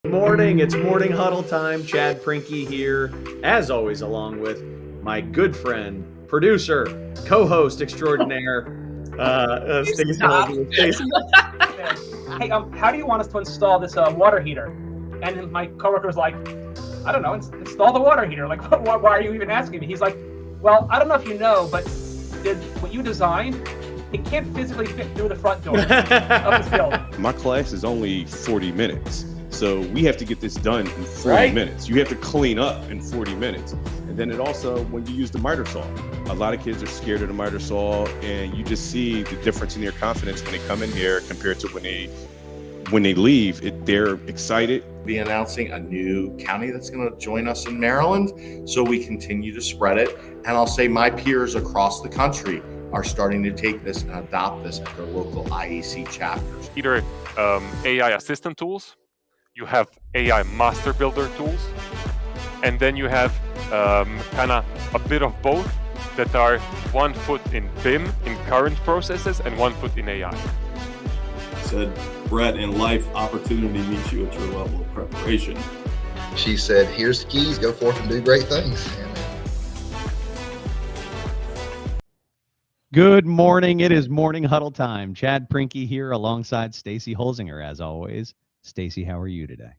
Morning, it's morning huddle time. Chad Prinky here, as always, along with my good friend, producer, co-host extraordinaire, Stacey. Stop. Stacey. Hey, how do you want us to install this water heater? And my coworker was like, I don't know, install the water heater. Like, why are you even asking me? He's like, well, I don't know if you know, but what you designed, it can't physically fit through the front door of this building. My class is only 40 minutes. So we have to get this done in 40 minutes. You have to clean up in 40 minutes. And then it also, when you use the miter saw, a lot of kids are scared of the miter saw, and you just see the difference in their confidence when they come in here compared to when they leave. They're excited. Be announcing a new county that's going to join us in Maryland, so we continue to spread it. And I'll say my peers across the country are starting to take this and adopt this at their local IEC chapters. Either AI assistant tools, you have AI master builder tools, and then you have kind of a bit of both that are 1 foot in BIM, in current processes, and 1 foot in AI. Said, Brett, in life, opportunity meets you at your level of preparation. She said, here's the keys, go forth and do great things. Good morning. It is morning huddle time. Chad Prinky here alongside Stacey Holzinger, as always. Stacey, how are you today?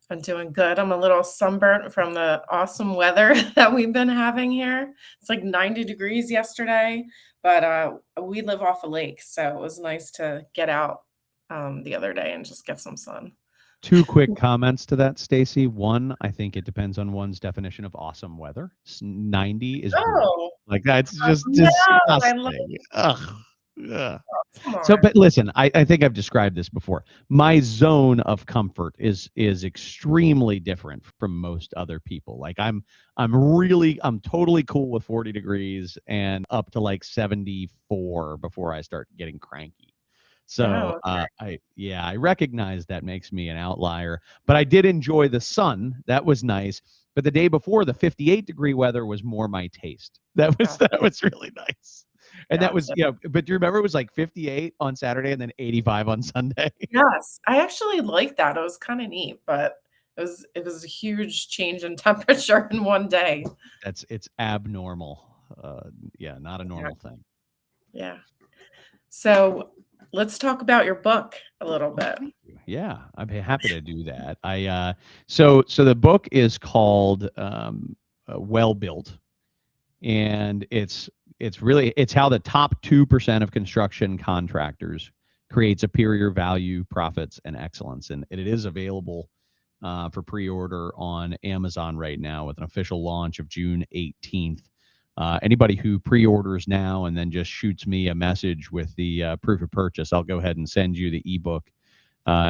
I'm doing good. I'm a little sunburnt from the awesome weather that we've been having here. It's like 90 degrees yesterday, but we live off a lake, so it was nice to get out the other day and just get some sun. Two quick comments to that, Stacey. One, I think it depends on one's definition of awesome weather. 90 is like that's just disgusting. Ugh. Yeah. So, but listen, I think I've described this before. My zone of comfort is extremely different from most other people. Like I'm totally cool with 40 degrees and up to like 74 before I start getting cranky. So I recognize that makes me an outlier, but I did enjoy the sun. That was nice. But the day before, the 58-degree weather was more my taste. That was really nice. And that was, but do you remember it was like 58 on Saturday and then 85 on Sunday? Yes, I actually liked that. It was kind of neat, but it was a huge change in temperature in one day. It's abnormal. Not a normal thing. Yeah. So let's talk about your book a little bit. Yeah, I'd be happy to do that. So the book is called Well Built, and it's how the top 2% of construction contractors create superior value, profits, and excellence. And it is available for pre-order on Amazon right now with an official launch of June 18th. Anybody who pre-orders now and then just shoots me a message with the proof of purchase, I'll go ahead and send you the ebook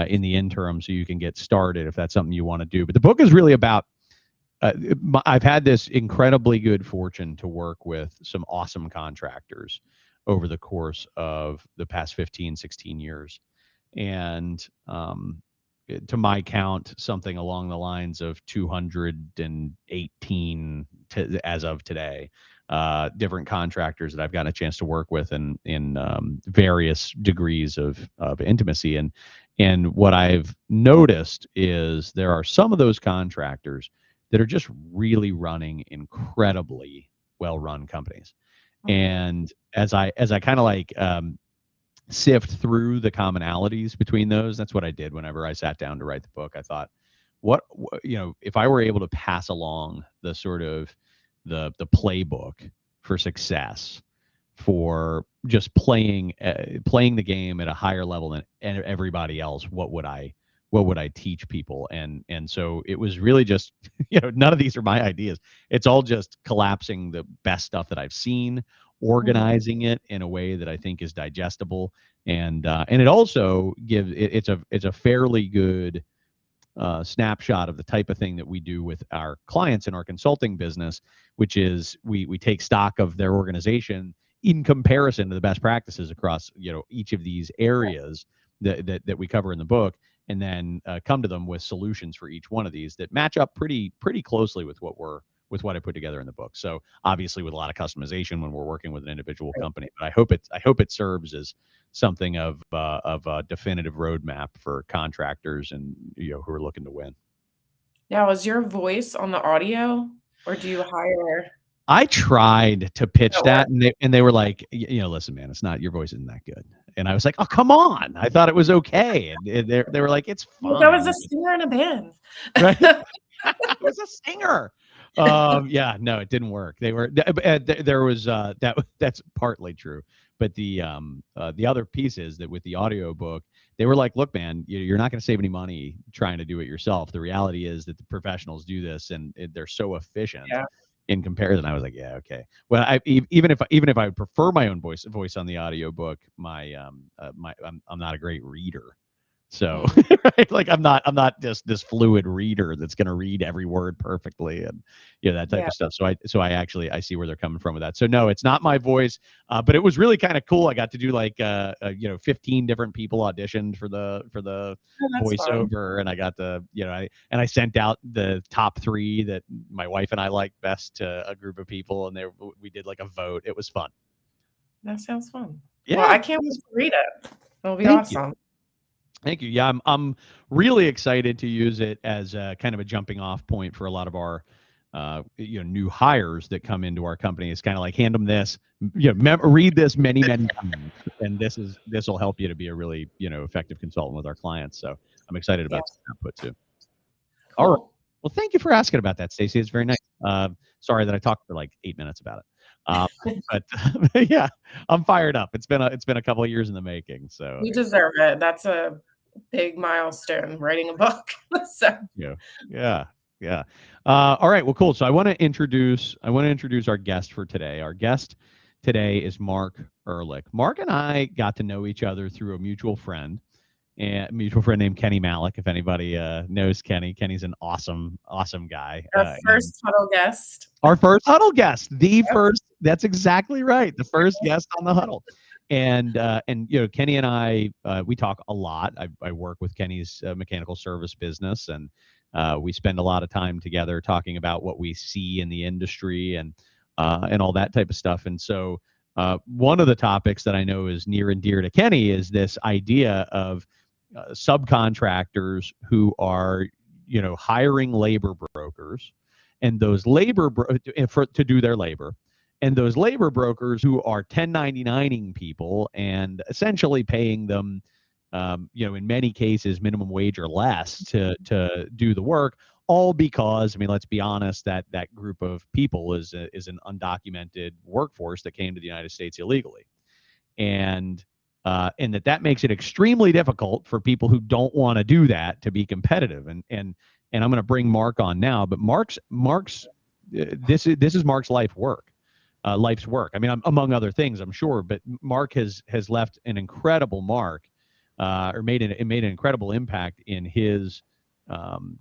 in the interim so you can get started if that's something you want to do. But the book is really about I've had this incredibly good fortune to work with some awesome contractors over the course of the past 15, 16 years. And to my count, something along the lines of 218 as of today, different contractors that I've gotten a chance to work with in various degrees of intimacy. And what I've noticed is there are some of those contractors that are just really running incredibly well-run companies. And as I kind of like sift through the commonalities between those, that's what I did whenever I sat down to write the book. I thought, if I were able to pass along the sort of the playbook for success for just playing the game at a higher level than everybody else, what would I teach people? And so it was really just, none of these are my ideas. It's all just collapsing the best stuff that I've seen, organizing it in a way that I think is digestible. And it also it's a fairly good snapshot of the type of thing that we do with our clients in our consulting business, which is we take stock of their organization in comparison to the best practices across, each of these areas that we cover in the book. And then come to them with solutions for each one of these that match up pretty closely with what we're with what I put together in the book. So obviously with a lot of customization when we're working with an individual company, but I hope it serves as something of a definitive roadmap for contractors and who are looking to win. Now, is your voice on the audio, or do you hire? I tried to pitch that, and they were like, listen, man, it's not, your voice isn't that good. And I was like, oh, come on. I thought it was okay. And they were like, it's fine. Well, I was a singer in a band. Right? I was a singer. Yeah, no, it didn't work. They were, there was, that's partly true. But the other piece is that with the audiobook, they were like, look, man, you're not going to save any money trying to do it yourself. The reality is that the professionals do this, and they're so efficient in comparison. I was like, yeah, okay. Well, even if I would prefer my own voice on the audiobook, I'm not a great reader. So right? Like I'm not just this fluid reader that's going to read every word perfectly and that type of stuff. So I see where they're coming from with that. So no, it's not my voice, but it was really kind of cool. I got to do like 15 different people auditioned for the voiceover, and I got to I sent out the top 3 that my wife and I liked best to a group of people, and we did like a vote. It was fun. That sounds fun. Yeah, well, I can't wait to read it. It'll be awesome. Thank you. Yeah, I'm really excited to use it as a kind of a jumping off point for a lot of our new hires that come into our company. It's kind of like, hand them this, read this many times, and this will help you to be a really effective consultant with our clients. So I'm excited about the output too. All right. Well, thank you for asking about that, Stacey. It's very nice. Sorry that I talked for like 8 minutes about it. But yeah, I'm fired up. It's been a couple of years in the making. So you deserve it. That's a big milestone, writing a book. So yeah. All right. Well, cool. So I want to introduce our guest for today. Our guest today is Mark Erlich. Mark and I got to know each other through a mutual friend named Kenny Malik. If anybody knows Kenny, Kenny's an awesome guy. Our first huddle guest. Our first huddle guest. First. That's exactly right. The first guest on the huddle. And Kenny and I, we talk a lot. I work with Kenny's mechanical service business, and we spend a lot of time together talking about what we see in the industry and all that type of stuff. And so one of the topics that I know is near and dear to Kenny is this idea of subcontractors who are, hiring labor brokers, and those to do their labor. And those labor brokers who are 1099ing people and essentially paying them, in many cases, minimum wage or less to do the work, all because, let's be honest, that group of people is an undocumented workforce that came to the United States illegally. And that makes it extremely difficult for people who don't want to do that to be competitive. And I'm going to bring Mark on now, but this is Mark's life's work. Among other things, I'm sure, but Mark has left an incredible mark, or made an incredible impact in his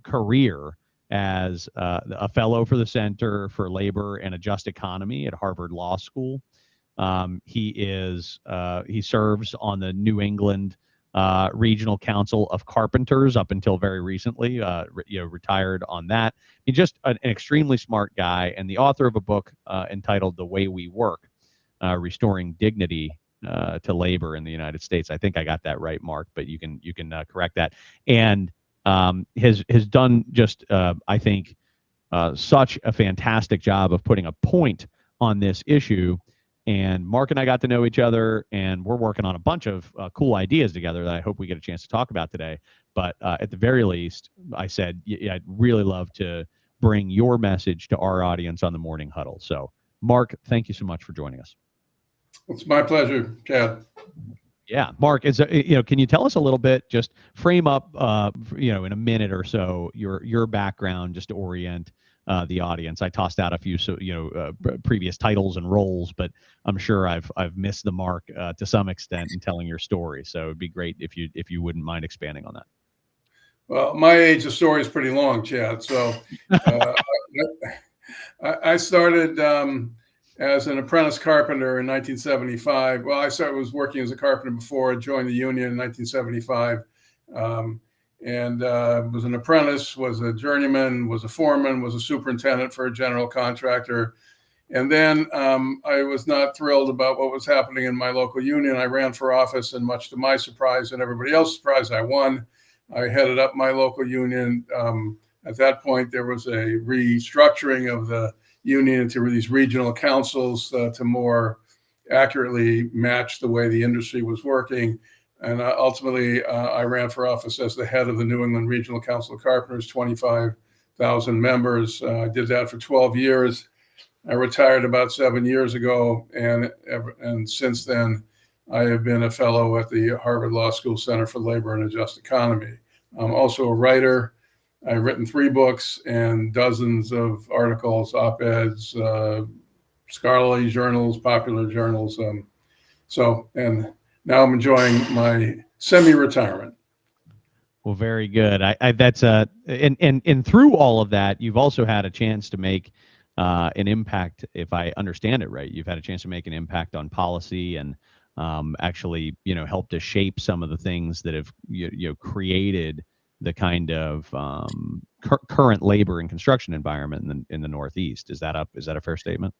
career as a fellow for the Center for Labor and a Just Economy at Harvard Law School. He serves on the New England Regional Council of Carpenters up until very recently, retired on that. He's just an extremely smart guy, and the author of a book entitled The Way We Work, Restoring Dignity to Labor in the United States. I think I got that right, Mark, but you can correct that. And has done just, I think, such a fantastic job of putting a point on this issue. And Mark and I got to know each other, and we're working on a bunch of cool ideas together that I hope we get a chance to talk about today. But at the very least, I said, I'd really love to bring your message to our audience on the Morning Huddle. So, Mark, thank you so much for joining us. It's my pleasure, Chad. Yeah, Mark, can you tell us a little bit, just frame up, in a minute or so, your background, just to orient the audience. I tossed out a few, previous titles and roles, but I'm sure I've missed the mark to some extent in telling your story. So it'd be great if you wouldn't mind expanding on that. Well, my age, the story is pretty long, Chad. So I started as an apprentice carpenter in 1975. Well, was working as a carpenter before I joined the union in 1975. and was an apprentice, was a journeyman, was a foreman, was a superintendent for a general contractor. And then I was not thrilled about what was happening in my local union. I ran for office, and much to my surprise and everybody else's surprise, I won. I headed up my local union. At that point, there was a restructuring of the union into these regional councils to more accurately match the way the industry was working. And ultimately, I ran for office as the head of the New England Regional Council of Carpenters, 25,000 members. I did that for 12 years. I retired about 7 years ago, and since then, I have been a fellow at the Harvard Law School Center for Labor and a Just Economy. I'm also a writer. I've written 3 books and dozens of articles, op-eds, scholarly journals, popular journals. And now I'm enjoying my semi-retirement. Well, very good. That's and through all of that, you've also had a chance to make an impact. If I understand it right, you've had a chance to make an impact on policy and actually, help to shape some of the things that have created the kind of current labor and construction environment in the Northeast. Is that a fair statement?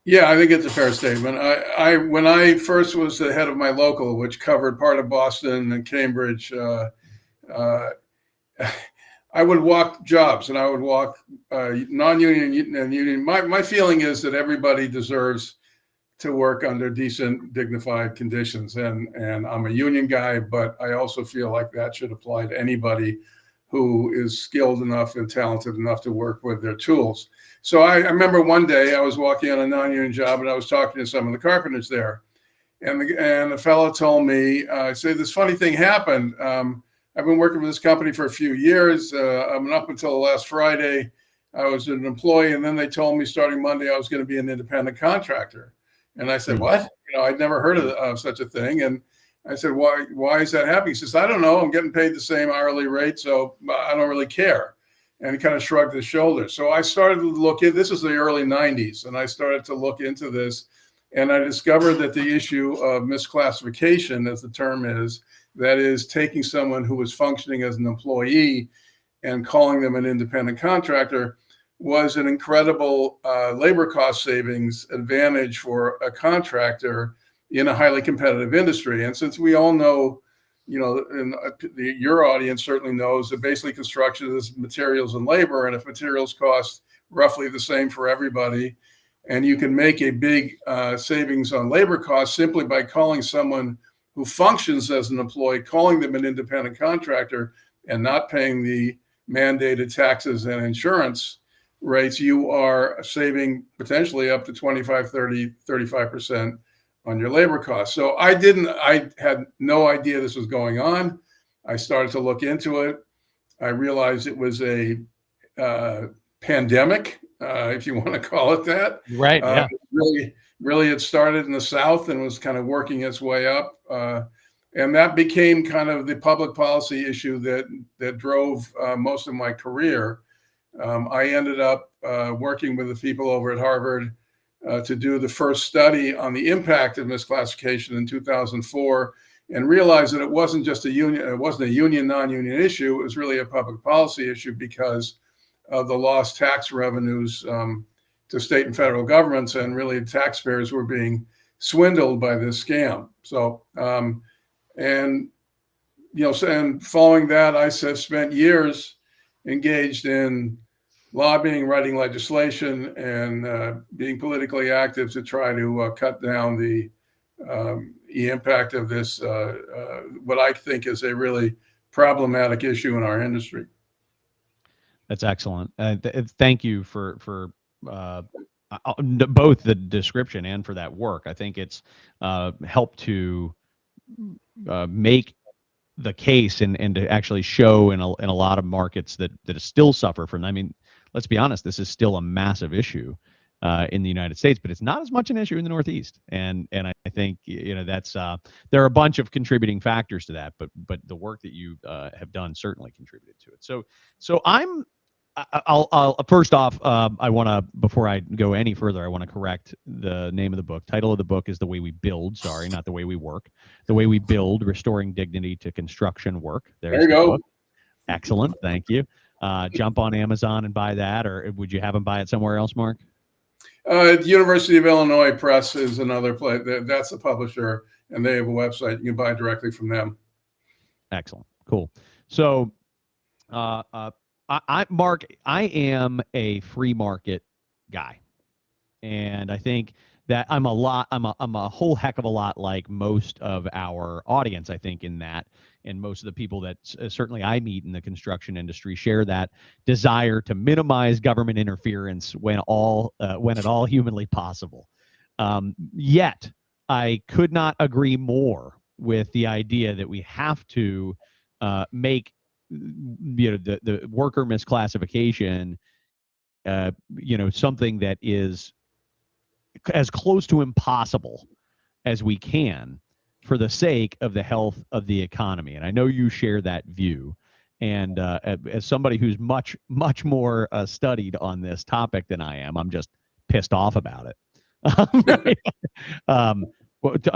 Yeah, I think it's a fair statement. When I first was the head of my local, which covered part of Boston and Cambridge, I would walk jobs, and I would walk non-union and union. My feeling is that everybody deserves to work under decent, dignified conditions. And I'm a union guy, but I also feel like that should apply to anybody who is skilled enough and talented enough to work with their tools. So I remember one day I was walking on a non-union job, and I was talking to some of the carpenters there. And the fellow told me, say, this funny thing happened. I've been working with this company for a few years. Up until last Friday, I was an employee, and then they told me starting Monday I was going to be an independent contractor. And I said, what? I'd never heard of such a thing. And I said, why is that happening? He says, I don't know. I'm getting paid the same hourly rate, so I don't really care. And he kind of shrugged his shoulders. So I started to look in. This is the early 90s, and I started to look into this. And I discovered that the issue of misclassification, as the term is, that is taking someone who was functioning as an employee and calling them an independent contractor, was an incredible labor cost savings advantage for a contractor in a highly competitive industry. And since we all know, and your audience certainly knows that basically construction is materials and labor, and if materials cost roughly the same for everybody, and you can make a big savings on labor costs simply by calling someone who functions as an employee, calling them an independent contractor, and not paying the mandated taxes and insurance rates, you are saving potentially up to 25, 30, 35% on your labor costs. So I had no idea this was going on. I started to look into it. I realized it was a pandemic, if you want to call it that. Right. Yeah. Really, it started in the South and was kind of working its way up. And that became kind of the public policy issue that drove most of my career. I ended up working with the people over at Harvard to do the first study on the impact of misclassification in 2004, and realized that it wasn't just a union, non-union issue. It was really a public policy issue because of the lost tax revenues to state and federal governments, and really taxpayers were being swindled by this scam. So, and following that, I spent years engaged in lobbying, writing legislation, and being politically active to try to cut down the impact of this, what I think is a really problematic issue in our industry. That's excellent. Thank you for both the description and for that work. I think it's helped to make the case and to actually show in a lot of markets that still suffer from. I mean, let's be honest, this is still a massive issue in the United States, but it's not as much an issue in the Northeast. And I think that's there are a bunch of contributing factors to that, but the work that you have done certainly contributed to it. So I'll first off, I want to, before I go any further, I want to correct the name of the book. Title of the book is The Way We Build. Sorry, not The Way We Work. The Way We Build: Restoring Dignity to Construction Work. There you go. Excellent. Thank you. Jump on Amazon and buy that, or would you have them buy it somewhere else, Mark? The University of Illinois Press is another place. That's the publisher, and they have a website. You can buy directly from them. Excellent. Cool. So, Mark, I am a free market guy, and I think that I'm a whole heck of a lot like most of our audience, I think, in that, and most of the people that certainly I meet in the construction industry share that desire to minimize government interference when at all humanly possible. Yet, I could not agree more with the idea that we have to make the worker misclassification something that is as close to impossible as we can for the sake of the health of the economy. And I know you share that view. And as somebody who's much more studied on this topic than I am, I'm just pissed off about it.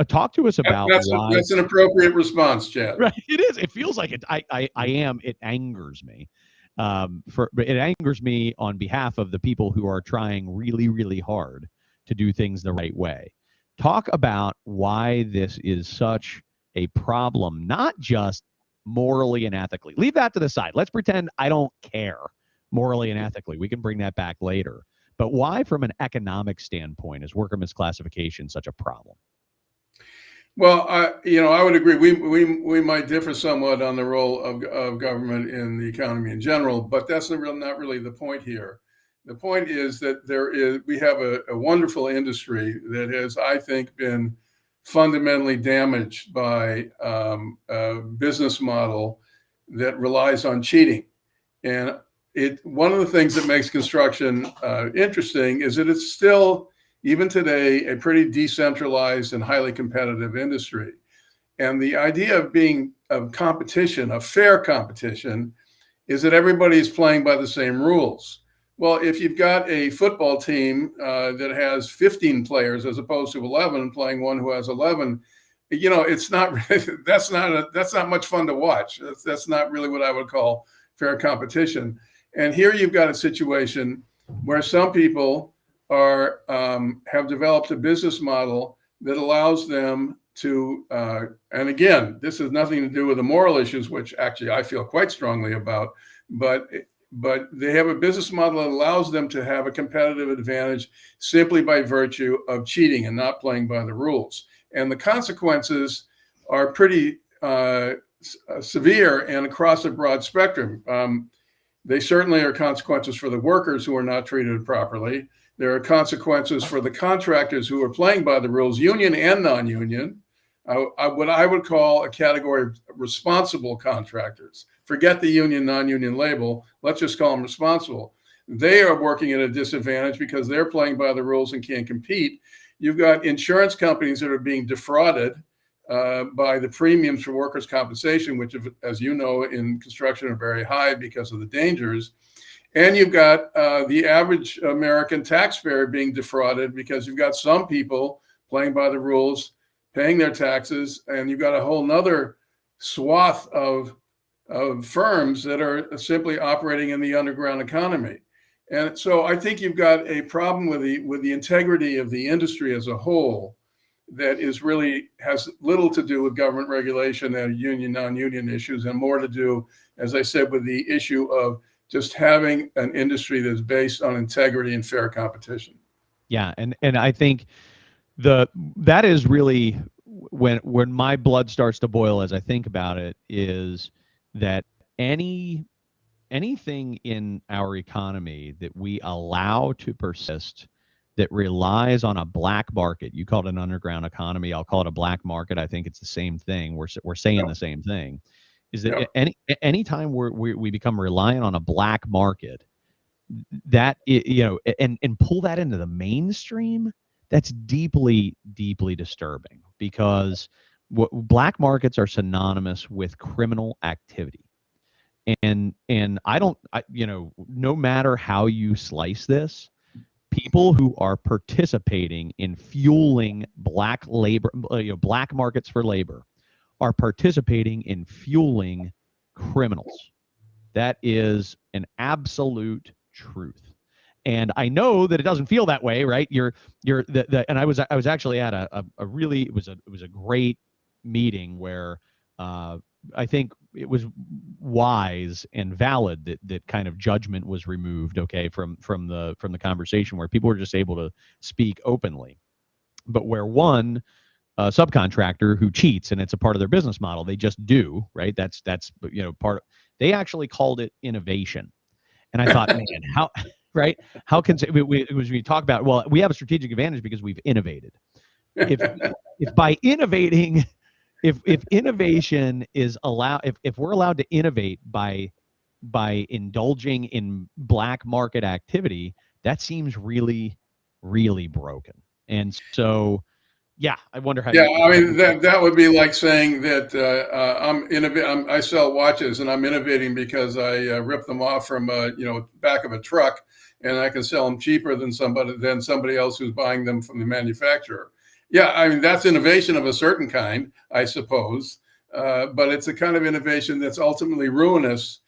Talk to us about why. That's an appropriate response, Chad. Right, it is. It feels like it. It angers me. It angers me on behalf of the people who are trying really, really hard to do things the right way. Talk about why this is such a problem, not just morally and ethically. Leave that to the side. Let's pretend I don't care morally and ethically. We can bring that back later. But why, from an economic standpoint, is worker misclassification such a problem? Well, I would agree. We might differ somewhat on the role of government in the economy in general, but that's not really the point here. The point is that we have a wonderful industry that has, I think, been fundamentally damaged by a business model that relies on cheating. And one of the things that makes construction interesting is that it's still, even today, a pretty decentralized and highly competitive industry. And the idea of competition, of fair competition, is that everybody is playing by the same rules. Well, if you've got a football team that has 15 players as opposed to 11 playing one who has 11, it's not that's not much fun to watch. That's not really what I would call fair competition. And here you've got a situation where some people have developed a business model that allows them to, and again, this has nothing to do with the moral issues, which actually I feel quite strongly about, but they have a business model that allows them to have a competitive advantage simply by virtue of cheating and not playing by the rules. And the consequences are pretty severe and across a broad spectrum. They certainly are consequences for the workers who are not treated properly. There are consequences for the contractors who are playing by the rules, union and non-union. What I would call a category of responsible contractors. Forget the union, non-union label. Let's just call them responsible. They are working at a disadvantage because they're playing by the rules and can't compete. You've got insurance companies that are being defrauded by the premiums for workers' compensation, which, as you know, in construction are very high because of the dangers. And you've got the average American taxpayer being defrauded because you've got some people playing by the rules, paying their taxes, and you've got a whole nother swath of firms that are simply operating in the underground economy. And so I think you've got a problem with the integrity of the industry as a whole that has little to do with government regulation and union, non-union issues, and more to do, as I said, with the issue of just having an industry that's based on integrity and fair competition. Yeah, and I think that is really when my blood starts to boil as I think about it, is that anything in our economy that we allow to persist that relies on a black market, you call it an underground economy, I'll call it a black market. I think it's the same thing. We're saying the same thing. Is that anytime we become reliant on a black market, that and pull that into the mainstream, that's deeply, deeply disturbing, because black markets are synonymous with criminal activity. And no matter how you slice this, people who are participating in fueling black labor, black markets for labor, are participating in fueling criminals. That is an absolute truth. And I know that it doesn't feel that way, right? And I was actually at a really, it was a great meeting where I think it was wise and valid that kind of judgment was removed, okay, from the conversation, where people were just able to speak openly. But where one subcontractor who cheats, and it's a part of their business model, they just do, right? That's part of, they actually called it innovation. And I thought, man, how, right? How can we talk about, well, we have a strategic advantage because we've innovated. If by innovating, if innovation is allowed, if we're allowed to innovate by indulging in black market activity, that seems really, really broken. And so, yeah, I wonder how. Yeah, I mean that would be like saying that I sell watches and I'm innovating because I rip them off from back of a truck, and I can sell them cheaper than somebody else who's buying them from the manufacturer. Yeah, I mean that's innovation of a certain kind, I suppose, but it's a kind of innovation that's ultimately ruinous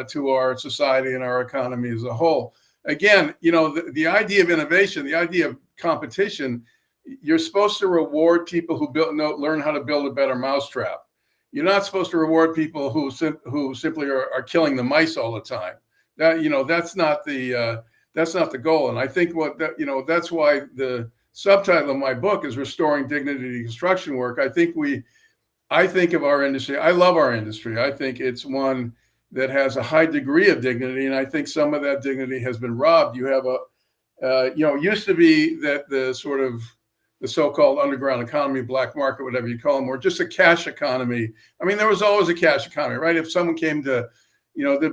to our society and our economy as a whole. Again, the idea of innovation, the idea of competition. You're supposed to reward people who learn how to build a better mousetrap. You're not supposed to reward people who simply are killing the mice all the time. That's not the goal. And I think that's why the subtitle of my book is Restoring Dignity to Construction Work. I think of our industry. I love our industry. I think it's one that has a high degree of dignity, and I think some of that dignity has been robbed. You have it used to be that the so-called underground economy, black market, whatever you call them, or just a cash economy. I mean, there was always a cash economy, right? If someone came to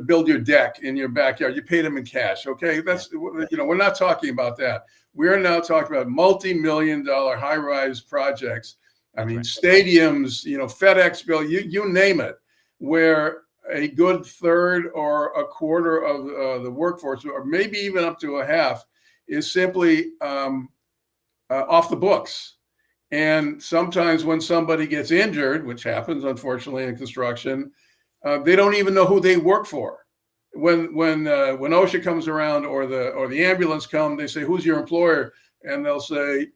build your deck in your backyard, you paid them in cash. Okay, we're not talking about that. We're now talking about multi-million-dollar high-rise projects. I mean, stadiums, FedEx bill, you name it, where a good third or a quarter of the workforce, or maybe even up to a half, is simply off the books. And sometimes when somebody gets injured, which happens unfortunately in construction, they don't even know who they work for. When OSHA comes around or the ambulance come, they say, "Who's your employer?" And they'll say,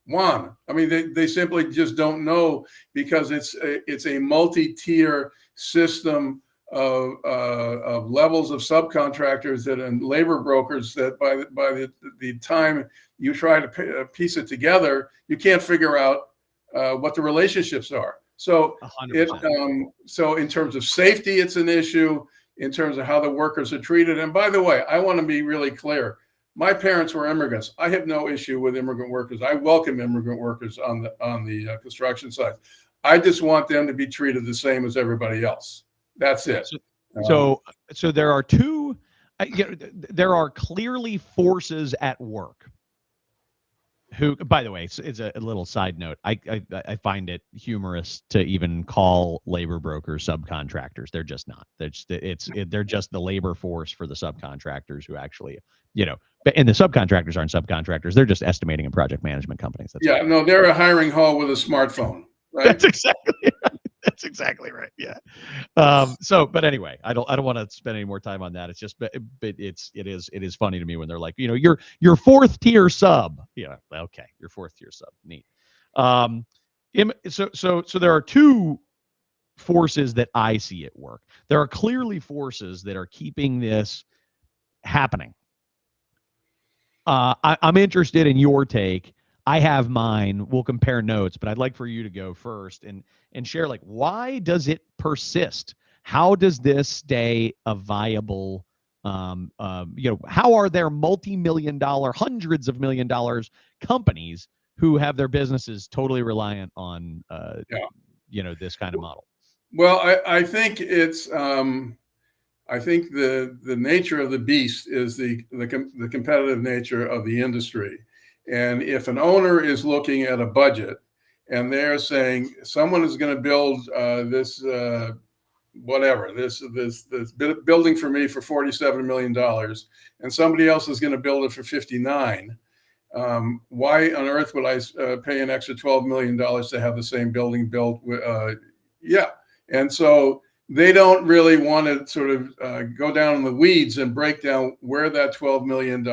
Juan. I mean, they simply just don't know, because it's a multi-tier system of levels of subcontractors and labor brokers that by the time you try to piece it together, you can't figure out what the relationships are. So so in terms of safety, it's an issue. In terms of how the workers are treated. And by the way, I want to be really clear. My parents were immigrants. I have no issue with immigrant workers. I welcome immigrant workers on the construction side. I just want them to be treated the same as everybody else. That's it. So there are two. There are clearly forces at work. Who, by the way, it's a little side note. I find it humorous to even call labor brokers subcontractors. They're just not. They're just the labor force for the subcontractors who actually, and the subcontractors aren't subcontractors. They're just estimating and project management companies. No, they're a hiring hall with a smartphone. Right? That's exactly right. That's exactly right. Yeah. But anyway, I don't want to spend any more time on that. It's just, but it is funny to me when they're like, your fourth tier sub. Yeah. Okay. Your fourth tier sub. Neat. So there are two forces that I see at work. There are clearly forces that are keeping this happening. I'm interested in your take. I have mine. We'll compare notes, but I'd like for you to go first and share, why does it persist? How does this stay a viable, how are there multi-million-dollar, hundreds of $1 million companies who have their businesses totally reliant on, this kind of model? Well, I think it's, I think the nature of the beast is the competitive nature of the industry. And if an owner is looking at a budget and they're saying someone is going to build this building for me for $47 million and somebody else is going to build it for 59, why on earth would I pay an extra $12 million to have the same building built? And so they don't really want to sort of go down in the weeds and break down where that $12 million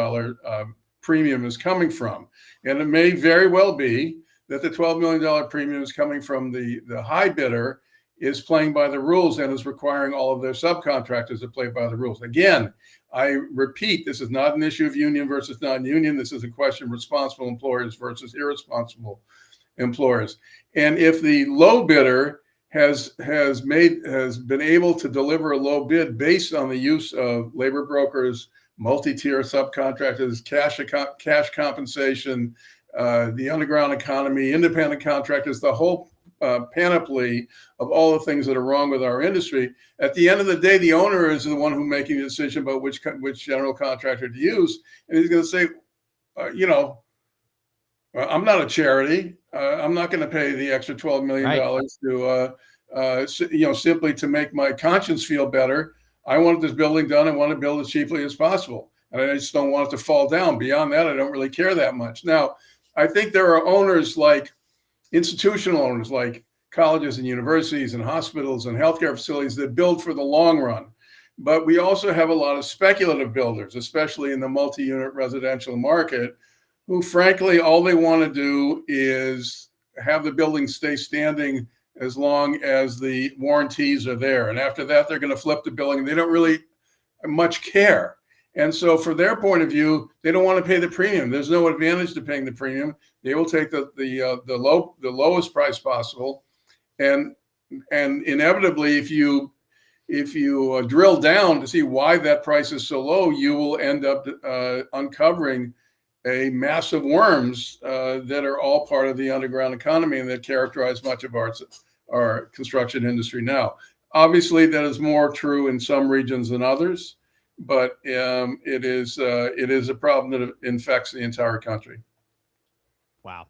premium is coming from. And it may very well be that the $12 million premium is coming from the high bidder is playing by the rules and is requiring all of their subcontractors to play by the rules. Again, I repeat, this is not an issue of union versus non-union. This is a question of responsible employers versus irresponsible employers. And if the low bidder has been able to deliver a low bid based on the use of labor brokers, multi-tier subcontractors, cash compensation, the underground economy, independent contractors, the whole panoply of all the things that are wrong with our industry. At the end of the day, the owner is the one who's making the decision about which general contractor to use, and he's going to say, I'm not a charity. I'm not going to pay the extra $12 million to simply to make my conscience feel better. I want this building done. I want to build as cheaply as possible, and I just don't want it to fall down. Beyond that, I don't really care that much. Now, I think there are owners like institutional owners like colleges and universities and hospitals and healthcare facilities that build for the long run. But we also have a lot of speculative builders, especially in the multi-unit residential market, who frankly, all they want to do is have the building stay standing as long as the warranties are there. And after that, they're going to flip the building and they don't really much care. And so for their point of view, they don't want to pay the premium. There's no advantage to paying the premium. They will take the lowest price possible. And inevitably, if you drill down to see why that price is so low, you will end up uncovering a mass of worms that are all part of the underground economy and that characterize much of our construction industry now. Obviously, that is more true in some regions than others, but it is a problem that infects the entire country. Wow.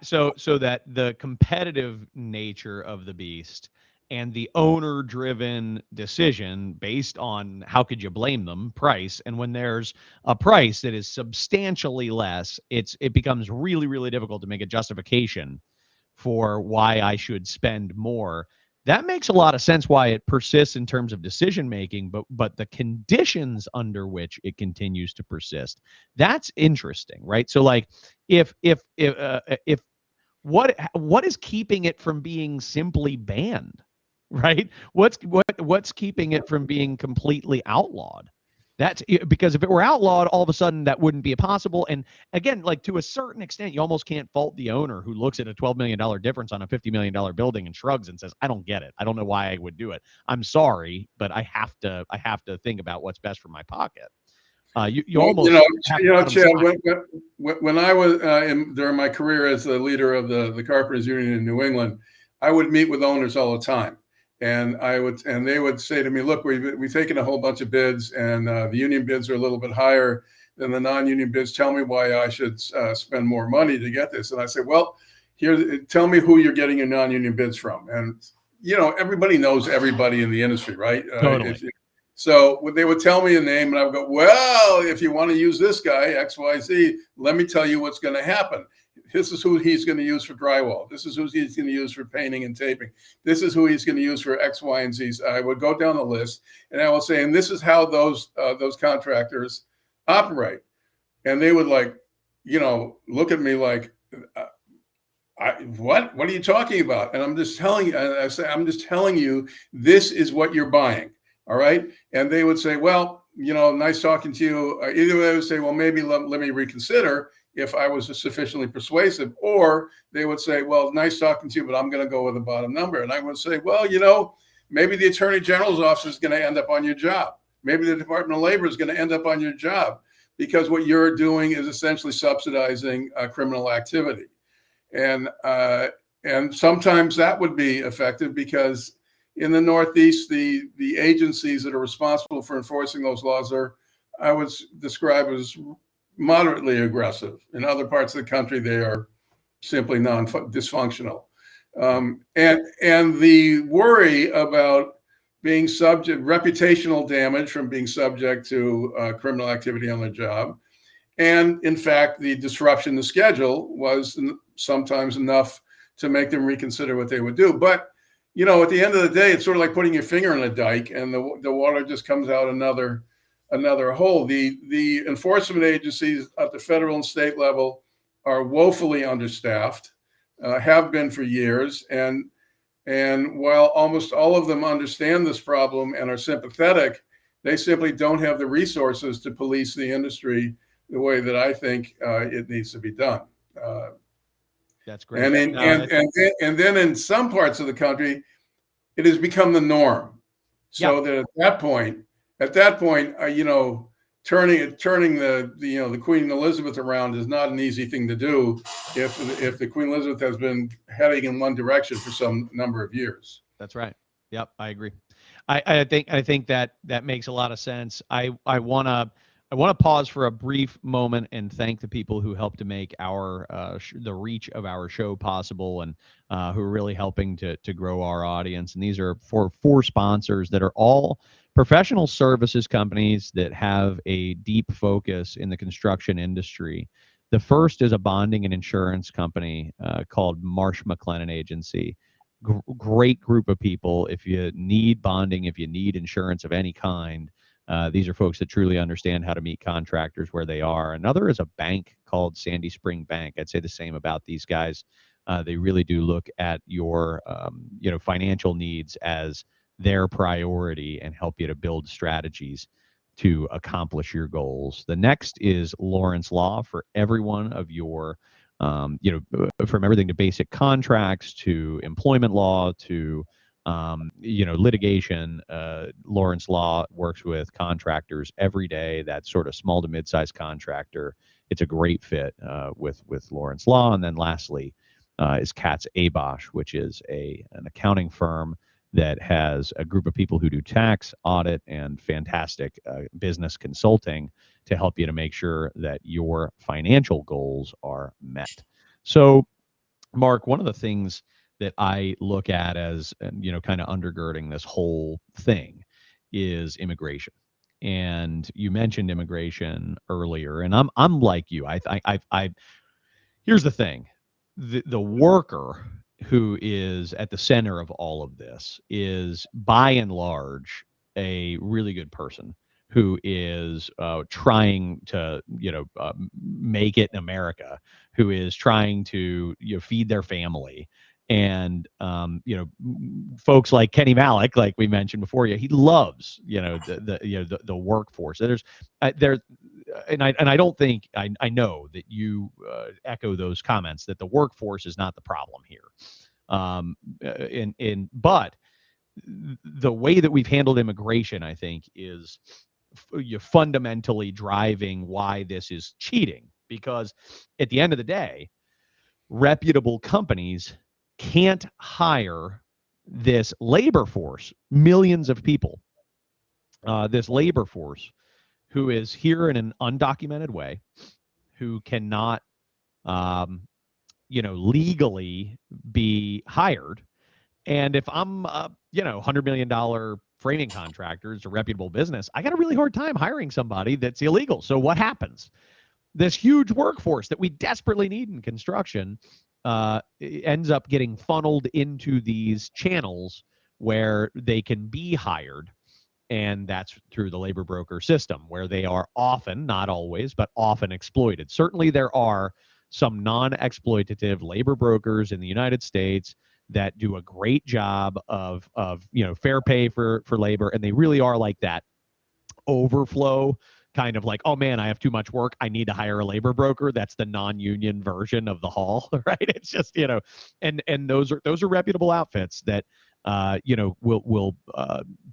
So that the competitive nature of the beast and the owner-driven decision based on, how could you blame them, price, and when there's a price that is substantially less, it becomes really, really difficult to make a justification for why I should spend more. That makes a lot of sense why it persists in terms of decision making, but the conditions under which it continues to persist, that's interesting, right? So like if what is keeping it from being simply banned, right? What's keeping it from being completely outlawed? That's because if it were outlawed, all of a sudden that wouldn't be possible. And again, like to a certain extent, you almost can't fault the owner who looks at a $12 million difference on a $50 million building and shrugs and says, I don't get it. I don't know why I would do it. I'm sorry, but I have to think about what's best for my pocket. You almost, Chad, when I was during my career as the leader of the Carpenters Union in New England, I would meet with owners all the time. And they would say to me, look, we've taken a whole bunch of bids and the union bids are a little bit higher than the non-union bids. Tell me why I should spend more money to get this. And I said, well, tell me who you're getting your non-union bids from. And, everybody knows everybody in the industry, right? Totally. So they would tell me a name and I would go, well, if you want to use this guy, XYZ, let me tell you what's going to happen. This is who he's going to use for drywall. This is who he's going to use for painting and taping. This is who he's going to use for X, Y, and Z. I would go down the list and I will say, and this is how those contractors operate. And they would look at me like, what are you talking about? And I'm just telling you, I say, I'm just telling you, this is what you're buying. All right. And they would say, well, nice talking to you. Either they would say, well, maybe let me reconsider if I was sufficiently persuasive, or they would say, well, nice talking to you, but I'm going to go with the bottom number. And I would say, well, maybe the Attorney General's office is going to end up on your job. Maybe the Department of Labor is going to end up on your job because what you're doing is essentially subsidizing criminal activity. And sometimes that would be effective because in the Northeast, the agencies that are responsible for enforcing those laws are, I would describe as moderately aggressive. In other parts of the country, they are simply dysfunctional. And the worry about being reputational damage from being subject to criminal activity on the job. And in fact, the disruption in the schedule was sometimes enough to make them reconsider what they would do. But at the end of the day, it's sort of like putting your finger in a dike and the water just comes out another hole. The enforcement agencies at the federal and state level are woefully understaffed, have been for years. And while almost all of them understand this problem and are sympathetic, they simply don't have the resources to police the industry the way that I think it needs to be done. That's great. And then in some parts of the country, it has become the norm. So that at that point, turning the Queen Elizabeth around is not an easy thing to do if the Queen Elizabeth has been heading in one direction for some number of years. That's right. Yep, I agree. I think that makes a lot of sense. I want to pause for a brief moment and thank the people who helped to make our the reach of our show possible, and who are really helping to grow our audience. And these are four sponsors that are all professional services companies that have a deep focus in the construction industry. The first is a bonding and insurance company called Marsh McLennan Agency. Great group of people. If you need bonding, if you need insurance of any kind, these are folks that truly understand how to meet contractors where they are. Another is a bank called Sandy Spring Bank. I'd say the same about these guys. They really do look at your financial needs as their priority and help you to build strategies to accomplish your goals. The next is Lawrence Law for every one of your from everything to basic contracts to employment law to litigation. Lawrence Law works with contractors every day. That sort of small to mid-sized contractor. It's a great fit with Lawrence Law. And then lastly is Katz Abosch, which is an accounting firm that has a group of people who do tax, audit, and fantastic business consulting to help you to make sure that your financial goals are met. So, Mark, one of the things that I look at as, kind of undergirding this whole thing is immigration. And you mentioned immigration earlier, and I'm like you. Here's the thing: the worker who is at the center of all of this is, by and large, a really good person who is trying to make it in America, who is trying to feed their family. And folks like Kenny Malik, like we mentioned before, he loves the workforce. And I don't think I know that you echo those comments that the workforce is not the problem here. But the way that we've handled immigration, I think, is fundamentally driving why this is cheating. Because at the end of the day, reputable companies can't hire this labor force, millions of people, this labor force who is here in an undocumented way, who cannot, legally be hired. And if I'm, $100 million framing contractor, it's a reputable business, I got a really hard time hiring somebody that's illegal. So what happens? This huge workforce that we desperately need in construction ends up getting funneled into these channels where they can be hired. And that's through the labor broker system, where they are often, not always, but often exploited. Certainly there are some non-exploitative labor brokers in the United States that do a great job of fair pay for labor. And they really are like that overflow kind of like, oh man, I have too much work, I need to hire a labor broker. That's the non-union version of the hall, right? It's just, and those are reputable outfits that will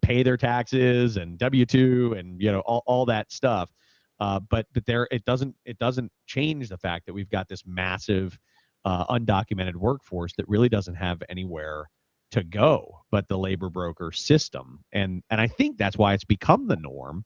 pay their taxes and W-2 and all that stuff. But there, it doesn't change the fact that we've got this massive undocumented workforce that really doesn't have anywhere to go but the labor broker system. And I think that's why it's become the norm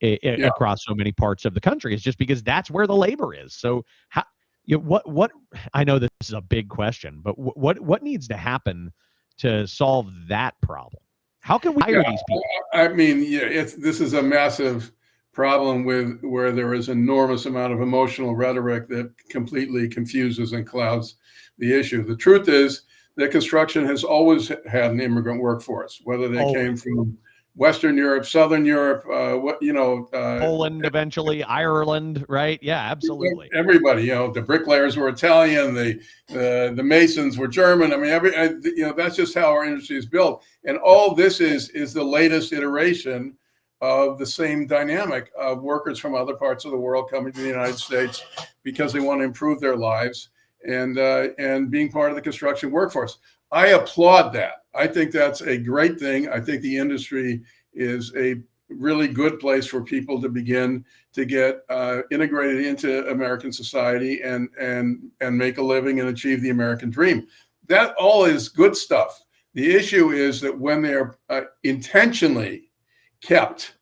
across so many parts of the country, is just because that's where the labor is. So how, what I know this is a big question, but what needs to happen to solve that problem? How can we hire these people? I mean, this is a massive problem where there is enormous amount of emotional rhetoric that completely confuses and clouds the issue. The truth is that construction has always had an immigrant workforce, whether they came from Western Europe, Southern Europe, Poland, eventually Ireland, right? Yeah, absolutely. Everybody, the bricklayers were Italian, the masons were German. I mean, that's just how our industry is built. And all this is the latest iteration of the same dynamic of workers from other parts of the world coming to the United States because they want to improve their lives and being part of the construction workforce. I applaud that. I think that's a great thing. I think the industry is a really good place for people to begin to get integrated into American society and make a living and achieve the American dream. That all is good stuff. The issue is that when they're intentionally kept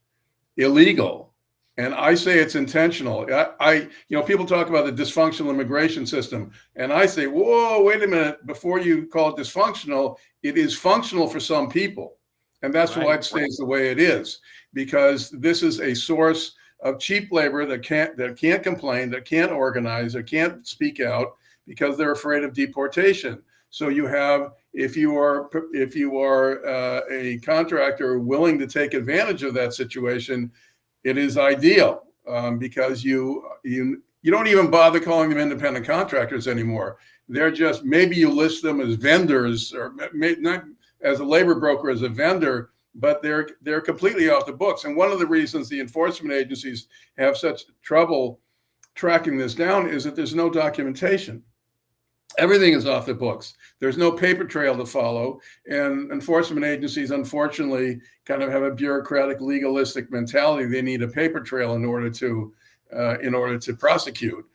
illegal, and I say it's intentional. People talk about the dysfunctional immigration system, and I say, whoa, wait a minute. Before you call it dysfunctional, it is functional for some people, and that's why it stays the way it is. Because this is a source of cheap labor that can't complain, that can't organize, that can't speak out because they're afraid of deportation. So you have, if you are a contractor willing to take advantage of that situation, it is ideal because you don't even bother calling them independent contractors anymore. They're just, maybe you list them as vendors or not as a labor broker, as a vendor, but they're completely off the books. And one of the reasons the enforcement agencies have such trouble tracking this down is that there's no documentation. Everything is off the books. There's no paper trail to follow. And enforcement agencies, unfortunately, kind of have a bureaucratic, legalistic mentality. They need a paper trail in order to prosecute.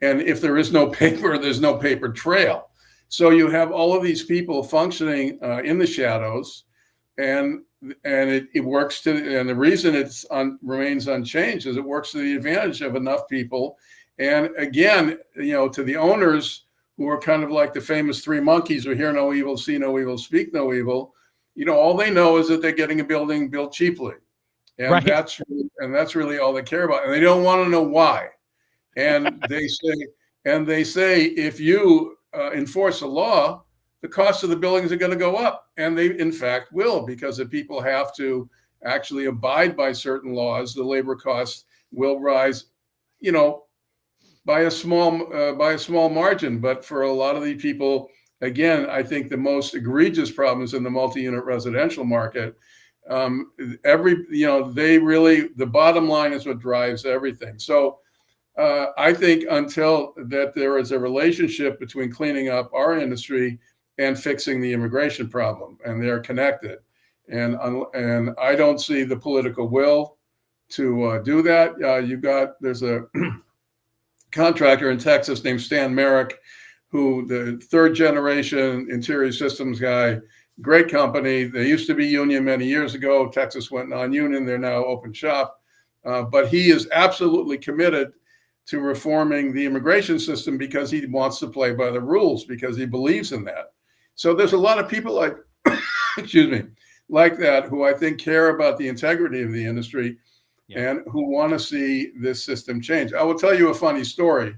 And if there is no paper, there's no paper trail. So you have all of these people functioning in the shadows, and it works and the reason it's remains unchanged is it works to the advantage of enough people. And again, to the owners, who are kind of like the famous three monkeys who hear no evil, see no evil, speak no evil. All they know is that they're getting a building built cheaply. And that's really all they care about. And they don't want to know why. And they say, if you enforce a law, the cost of the buildings are going to go up. And they, in fact, will, because if people have to actually abide by certain laws, the labor costs will rise, by a small margin. But for a lot of the people, again, I think the most egregious problems in the multi-unit residential market, the bottom line is what drives everything. So I think until that there is a relationship between cleaning up our industry and fixing the immigration problem, and they're connected. And I don't see the political will to do that. There's a contractor in Texas named Stan Merrick, who the third generation interior systems guy, great company. They used to be union many years ago. Texas went non-union. They're now open shop. But he is absolutely committed to reforming the immigration system because he wants to play by the rules, because he believes in that. So there's a lot of people like, like that, who I think care about the integrity of the industry and who want to see this system change. I will tell you a funny story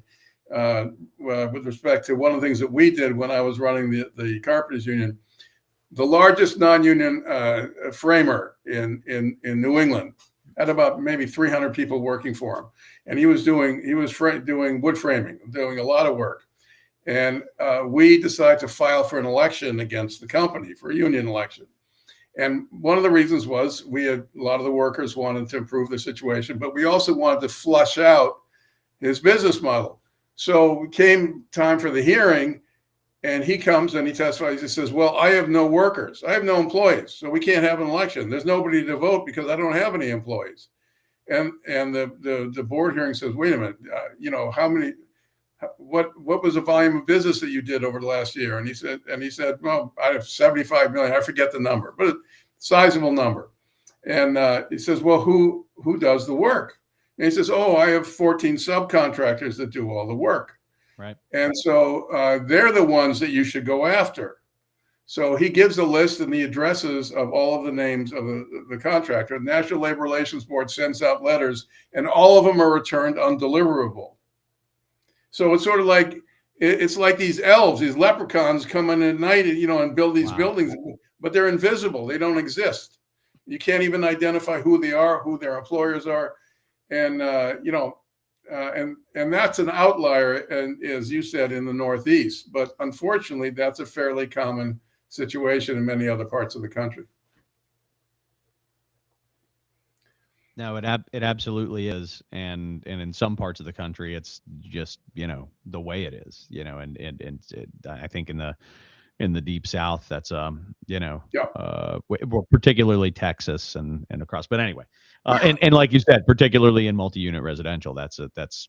with respect to one of the things that we did when I was running the Carpenters Union. The largest non-union framer in New England had about maybe 300 people working for him, and he was doing wood framing, doing a lot of work. And we decided to file for an election against the company, for a union election. And one of the reasons was a lot of the workers wanted to improve the situation, but we also wanted to flush out his business model. So it came time for the hearing, and he comes and he testifies. He says, well, I have no workers. I have no employees, so we can't have an election. There's nobody to vote because I don't have any employees. And the board hearing says, wait a minute, what was the volume of business that you did over the last year? And he said, well, I have 75 million. I forget the number, but a sizable number. And he says, well, who does the work? And he says, oh, I have 14 subcontractors that do all the work. Right. And so they're the ones that you should go after. So he gives a list and the addresses of all of the names of the contractor. The National Labor Relations Board sends out letters, and all of them are returned undeliverable. So it's sort of like it's like these elves, these leprechauns come in at night and, and build these buildings, but they're invisible. They don't exist. You can't even identify who they are, who their employers are. And, and that's an outlier, and as you said, in the Northeast. But unfortunately, that's a fairly common situation in many other parts of the country. No, it absolutely is, and in some parts of the country, it's just the way it is, and I think in the deep South, that's particularly Texas and across. But anyway, and like you said, particularly in multi-unit residential, it's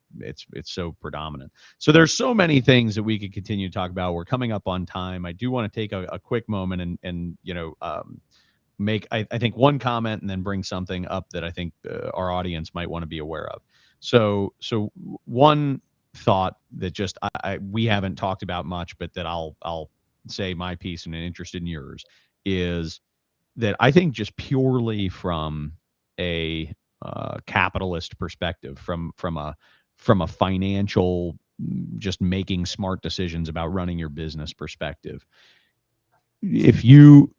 so predominant. So there's so many things that we could continue to talk about. We're coming up on time. I do want to take a quick moment and make I think one comment and then bring something up that I think our audience might want to be aware of. So one thought that just we haven't talked about much, but that I'll say my piece and interested in yours, is that I think just purely from a capitalist perspective, from a financial, just making smart decisions about running your business perspective, if your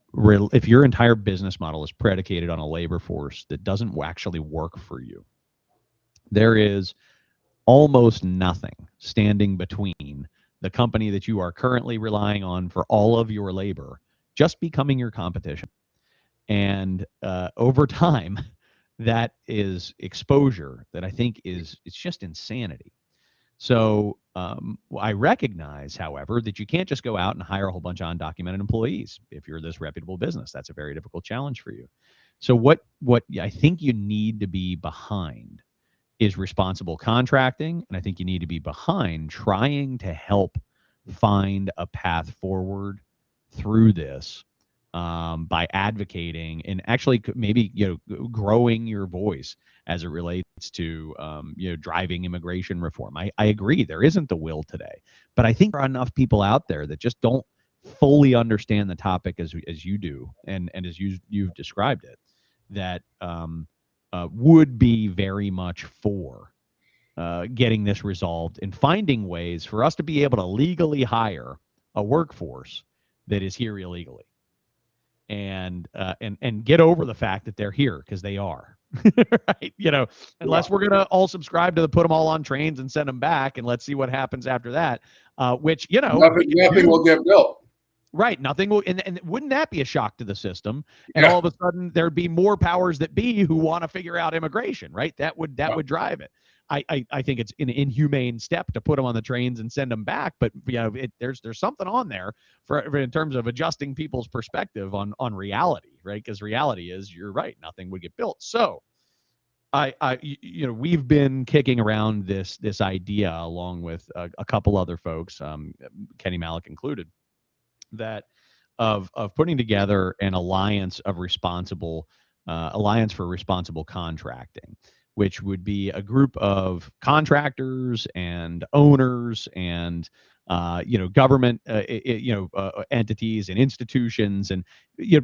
entire business model is predicated on a labor force that doesn't actually work for you, there is almost nothing standing between the company that you are currently relying on for all of your labor just becoming your competition. And over time, that is exposure that I think it's just insanity. So I recognize, however, that you can't just go out and hire a whole bunch of undocumented employees. If you're this reputable business, that's a very difficult challenge for you. So what I think you need to be behind is responsible contracting. And I think you need to be behind trying to help find a path forward through this by advocating and actually maybe growing your voice as it relates to driving immigration reform. I agree there isn't the will today, but I think there are enough people out there that just don't fully understand the topic as you do and as you've described it, that would be very much for getting this resolved and finding ways for us to be able to legally hire a workforce that is here illegally, and get over the fact that they're here, because they are. Right? Unless we're gonna all subscribe to put them all on trains and send them back, and let's see what happens after that. Which nothing will get built. Right, nothing will, and wouldn't that be a shock to the system? And all of a sudden, there'd be more powers that be who want to figure out immigration. Right, that would drive it. I think it's an inhumane step to put them on the trains and send them back, but there's something on there for in terms of adjusting people's perspective on reality, right? Because reality is, you're right, nothing would get built. So we've been kicking around this idea along with a couple other folks, Kenny Malik included, that of putting together an alliance for responsible contracting, which would be a group of contractors and owners and government entities and institutions and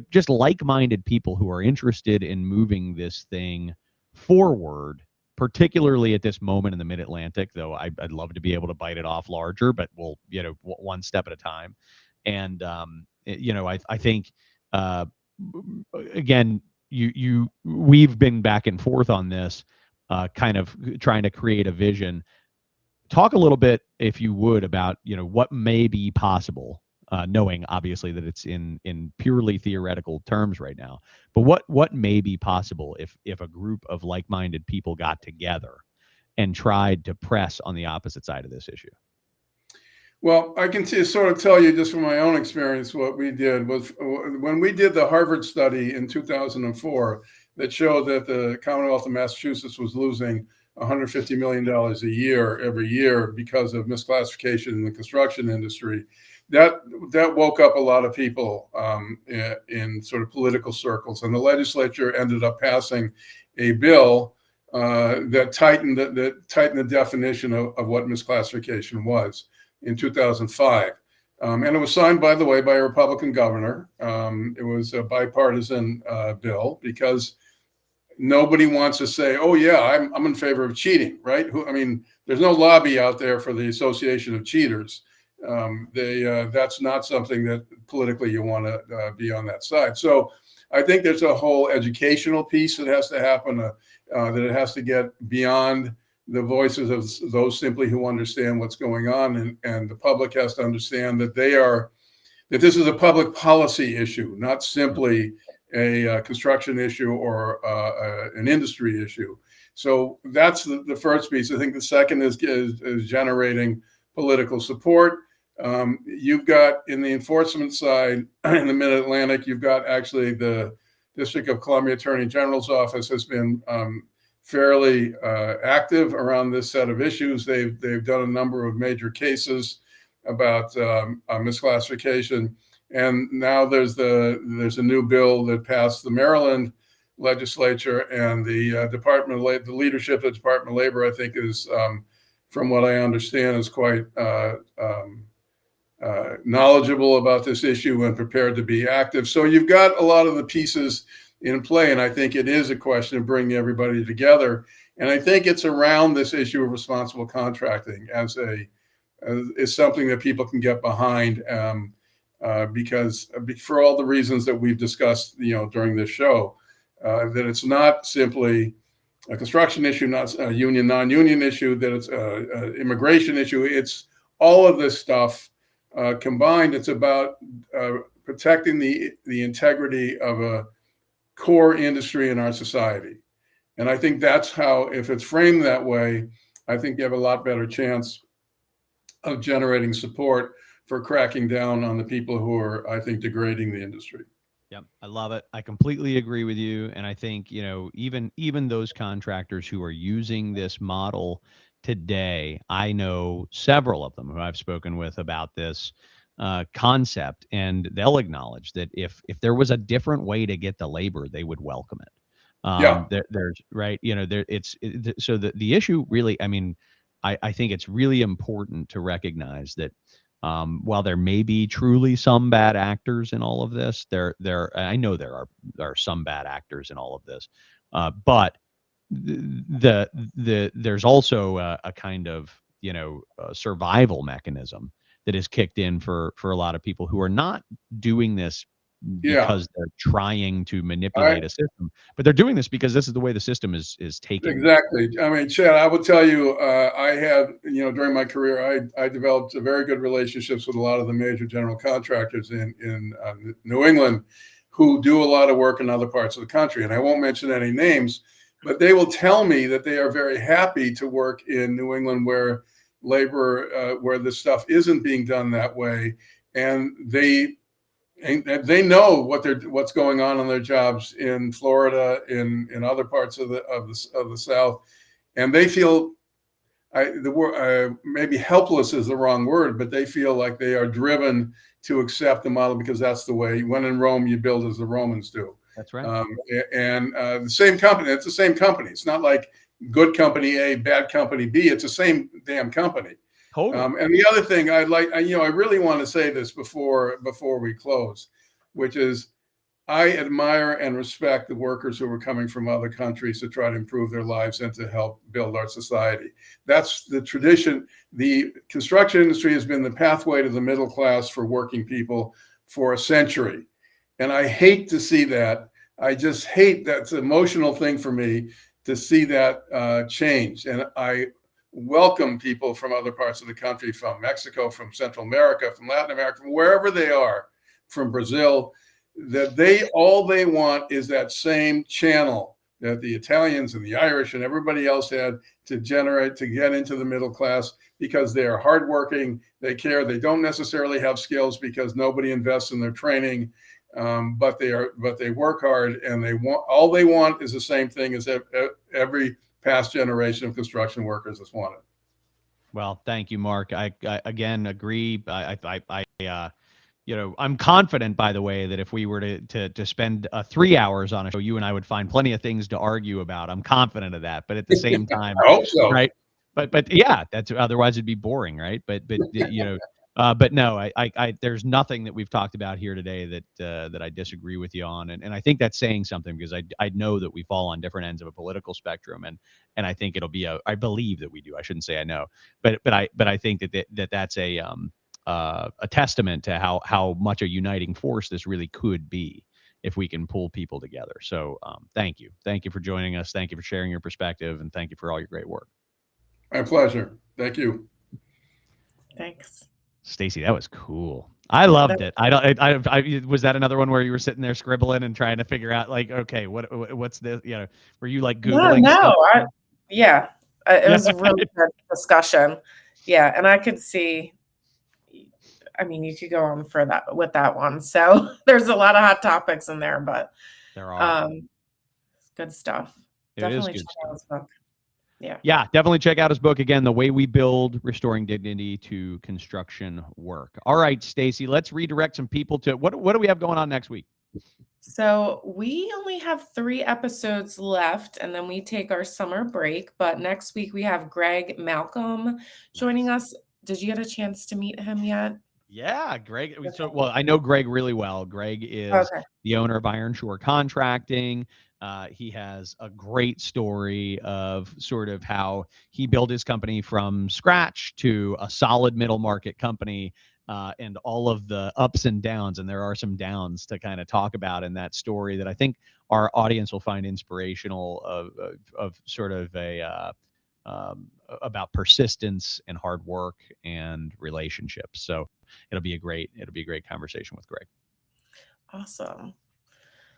just like-minded people who are interested in moving this thing forward, particularly at this moment in the Mid-Atlantic. Though I'd love to be able to bite it off larger, but we'll one step at a time. And I think again, we've been back and forth on this, kind of trying to create a vision. Talk a little bit, if you would, about what may be possible, knowing obviously that it's in purely theoretical terms right now, but what may be possible if a group of like-minded people got together and tried to press on the opposite side of this issue. Well, I can sort of tell you just from my own experience, what we did was when we did the Harvard study in 2004 that showed that the Commonwealth of Massachusetts was losing $150 million a year every year because of misclassification in the construction industry. That woke up a lot of people in sort of political circles, and the legislature ended up passing a bill that tightened the definition of what misclassification was in 2005. And it was signed, by the way, by a Republican governor. It was a bipartisan bill, because nobody wants to say, oh yeah, I'm in favor of cheating, right? There's no lobby out there for the Association of Cheaters. That's not something that politically you want to be on that side. So I think there's a whole educational piece that has to happen, that it has to get beyond the voices of those simply who understand what's going on, and the public has to understand that that this is a public policy issue, not simply a construction issue or an industry issue. So that's the first piece. I think the second is generating political support. You've got, in the enforcement side, in the Mid-Atlantic, you've got actually the District of Columbia Attorney General's office has been fairly active around this set of issues. They've done a number of major cases about misclassification, and now there's a new bill that passed the Maryland legislature, and the the leadership of the Department of Labor, I think, is from what I understand, is quite knowledgeable about this issue and prepared to be active. So you've got a lot of the pieces in play, and I think it is a question of bringing everybody together. And I think it's around this issue of responsible contracting as something that people can get behind, because for all the reasons that we've discussed, during this show, that it's not simply a construction issue, not a union, non-union issue, that it's an immigration issue. It's all of this stuff combined. It's about protecting the integrity of a core industry in our society. And I think that's how, if it's framed that way, I think you have a lot better chance of generating support for cracking down on the people who are, I think, degrading the industry. Yep, I love it. I completely agree with you. And I think, even those contractors who are using this model today, I know several of them who I've spoken with about this concept, and they'll acknowledge that if there was a different way to get the labor, they would welcome it. There's right, so the issue really, I think it's really important to recognize that while there may be truly some bad actors in all of this, I know there are some bad actors in all of this, but there's also a kind of survival mechanism that is kicked in for a lot of people who are not doing this because they're trying to manipulate a system, but they're doing this because this is the way the system is taking. Exactly. Chad, I will tell you, I have, during my career, I developed very good relationships with a lot of the major general contractors in New England who do a lot of work in other parts of the country. And I won't mention any names, but they will tell me that they are very happy to work in New England where labor, where this stuff isn't being done that way. And they know what's going on in their jobs in Florida, in other parts of the South, and they feel, maybe helpless is the wrong word, but they feel like they are driven to accept the model because that's the way. When in Rome, you build as the Romans do. That's right. The same company. It's the same company. It's not like good company A, bad company B. It's the same damn company. Totally. And the other thing I really want to say this before we close, which is I admire and respect the workers who are coming from other countries to try to improve their lives and to help build our society. That's the tradition. The construction industry has been the pathway to the middle class for working people for a century. And I hate to see that. I just hate that's an emotional thing for me to see that change. And I welcome people from other parts of the country, from Mexico, from Central America, from Latin America, from wherever they are, from Brazil, that all they want is that same channel that the Italians and the Irish and everybody else had to get into the middle class, because they are hardworking, they care, they don't necessarily have skills because nobody invests in their training, but they work hard, and all they want is the same thing as every past generation of construction workers has wanted. Well, thank you, Mark. I again agree. I'm confident, by the way, that if we were to spend 3 hours on a show, you and I would find plenty of things to argue about. I'm confident of that. But at the same time, I hope so. Right? But yeah, that's otherwise it'd be boring, right? But no, I there's nothing that we've talked about here today that I disagree with you on, and I think that's saying something, because I know that we fall on different ends of a political spectrum, and I think it'll be I believe that we do. I shouldn't say I know, but I think that's a testament to how much a uniting force this really could be if we can pull people together. So thank you for joining us. Thank you for sharing your perspective, and thank you for all your great work. My pleasure. Thank you. Thanks. Stacy, that was cool. I loved it. I was that another one where you were sitting there scribbling and trying to figure out, like, okay, what's this? You know, were you like Googling? No. It was a really good discussion. Yeah, and I could see. I mean, you could go on for that with that one. So there's a lot of hot topics in there, but there are good stuff. Definitely check out his book. Yeah, definitely check out his book again, The Way We Build: Restoring Dignity to Construction Work. All right, Stacy, let's redirect some people to what do we have going on next week? So we only have 3 episodes left, and then we take our summer break. But next week we have Greg Malcolm joining us. Did you get a chance to meet him yet? Yeah, Greg. So, well, I know Greg really well. Greg is the owner of Iron Shore Contracting. He has a great story of sort of how he built his company from scratch to a solid middle market company, and all of the ups and downs. And there are some downs to kind of talk about in that story that I think our audience will find inspirational of sort of about persistence and hard work and relationships. So it'll be a great conversation with Greg. Awesome.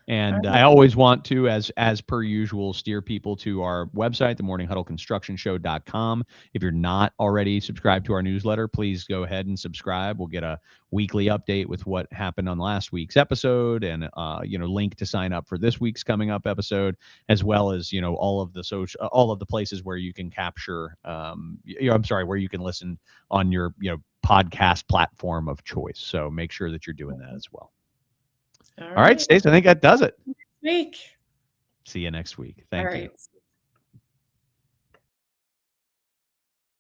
And I always want to, as per usual, steer people to our website, themorninghuddleconstructionshow.com. If you're not already subscribed to our newsletter, please go ahead and subscribe. We'll get a weekly update with what happened on last week's episode, and link to sign up for this week's coming up episode, as well as all of the places where you can capture. Where you can listen on your podcast platform of choice. So make sure that you're doing that as well. All right, Stacey, I think that does it. Next week. See you next week. Thank you.